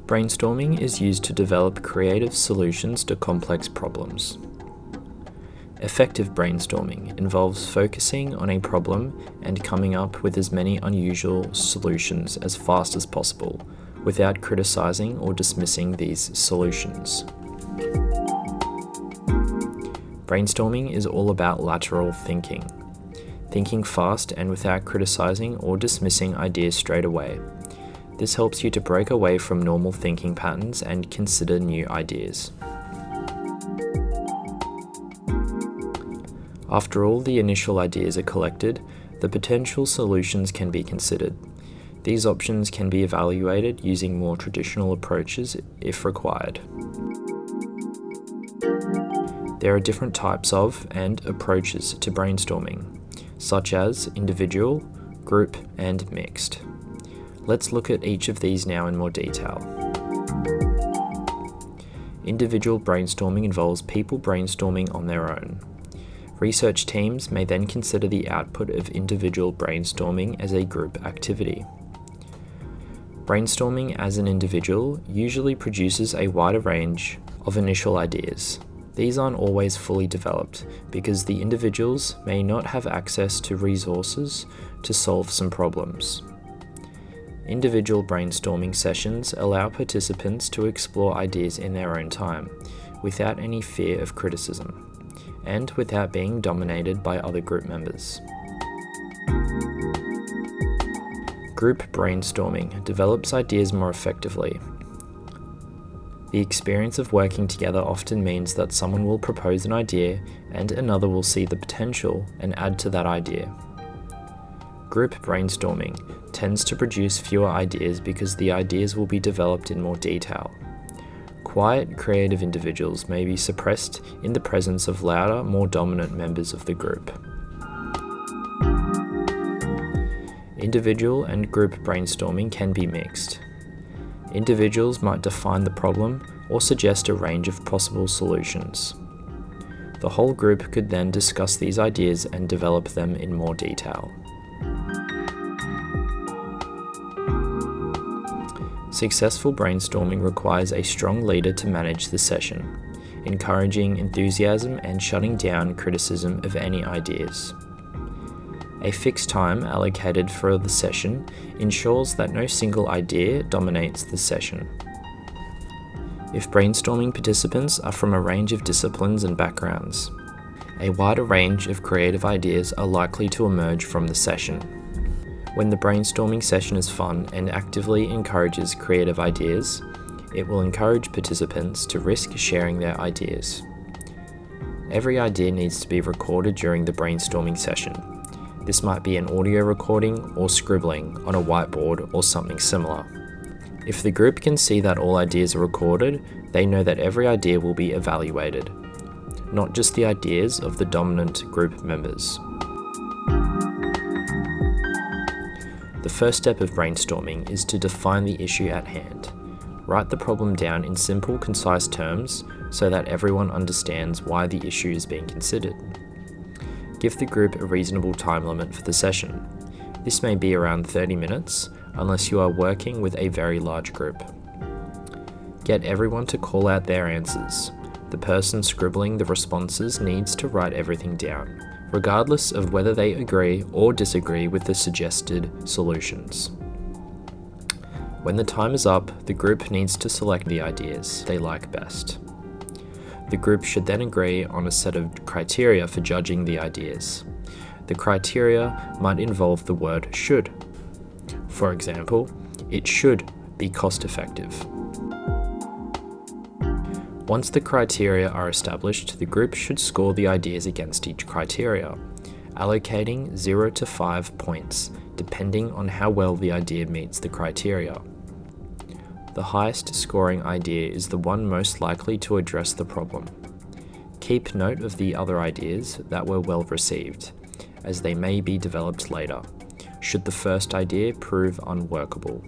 Brainstorming is used to develop creative solutions to complex problems. Effective brainstorming involves focusing on a problem and coming up with as many unusual solutions as fast as possible, without criticizing or dismissing these solutions. Brainstorming is all about lateral thinking. Thinking fast and without criticizing or dismissing ideas straight away. This helps you to break away from normal thinking patterns and consider new ideas. After all the initial ideas are collected, the potential solutions can be considered. These options can be evaluated using more traditional approaches if required. There are different types of and approaches to brainstorming, such as individual, group, and mixed. Let's look at each of these now in more detail. Individual brainstorming involves people brainstorming on their own. Research teams may then consider the output of individual brainstorming as a group activity. Brainstorming as an individual usually produces a wider range of initial ideas. These aren't always fully developed because the individuals may not have access to resources to solve some problems. Individual brainstorming sessions allow participants to explore ideas in their own time, without any fear of criticism, and without being dominated by other group members. Group brainstorming develops ideas more effectively. The experience of working together often means that someone will propose an idea and another will see the potential and add to that idea. Group brainstorming tends to produce fewer ideas because the ideas will be developed in more detail. Quiet, creative individuals may be suppressed in the presence of louder, more dominant members of the group. Individual and group brainstorming can be mixed. Individuals might define the problem or suggest a range of possible solutions. The whole group could then discuss these ideas and develop them in more detail. Successful brainstorming requires a strong leader to manage the session, encouraging enthusiasm and shutting down criticism of any ideas. A fixed time allocated for the session ensures that no single idea dominates the session. If brainstorming participants are from a range of disciplines and backgrounds, a wider range of creative ideas are likely to emerge from the session. When the brainstorming session is fun and actively encourages creative ideas, it will encourage participants to risk sharing their ideas. Every idea needs to be recorded during the brainstorming session. This might be an audio recording or scribbling on a whiteboard or something similar. If the group can see that all ideas are recorded, they know that every idea will be evaluated, not just the ideas of the dominant group members. The first step of brainstorming is to define the issue at hand. Write the problem down in simple, concise terms so that everyone understands why the issue is being considered. Give the group a reasonable time limit for the session. This may be around 30 minutes, unless you are working with a very large group. Get everyone to call out their answers. The person scribbling the responses needs to write everything down, regardless of whether they agree or disagree with the suggested solutions. When the time is up, the group needs to select the ideas they like best. The group should then agree on a set of criteria for judging the ideas. The criteria might involve the word should. For example, it should be cost effective. Once the criteria are established, the group should score the ideas against each criteria, allocating 0 to 5 points, depending on how well the idea meets the criteria. The highest scoring idea is the one most likely to address the problem. Keep note of the other ideas that were well received, as they may be developed later, should the first idea prove unworkable.